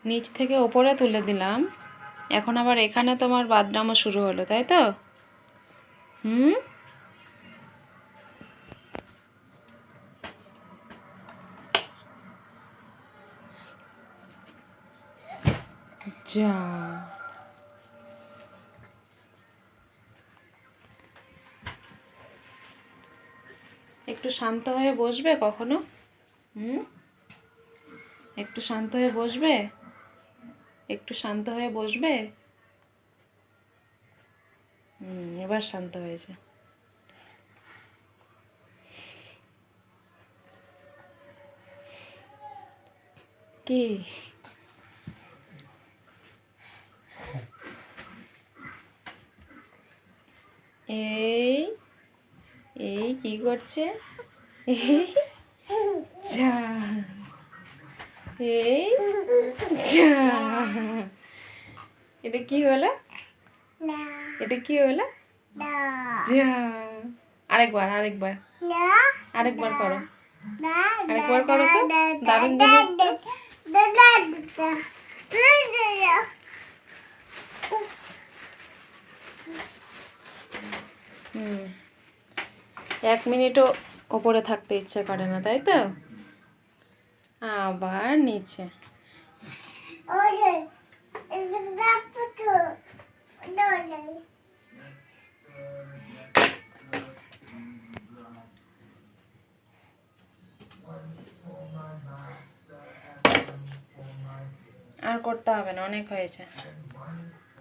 নিচ থেকে ওপরে তুলে দিলাম, এখন আবার এখানে তোমার বাদরামও শুরু হলো, তাই তো? হুম, যা একটু শান্ত হয়ে বসবে কখনো? হুম, একটু শান্ত হয়ে বসবে, একটু শান্ত হয়ে বসবে। এবার শান্ত হয়েছে। কি এই এই কি করছে? এই যা, এই যা, এটা কি হলো? এটা কি হলো? যা, আরেকবার আরেকবার আরেকবার করো, আরেকবার করো তো, দারুণ জিনিস তো। হুম, 1 মিনিটও ওপরে থাকতে ইচ্ছে করে না, তাই তো? আবার নিচে। আর করতে হবে না, অনেক হয়েছে।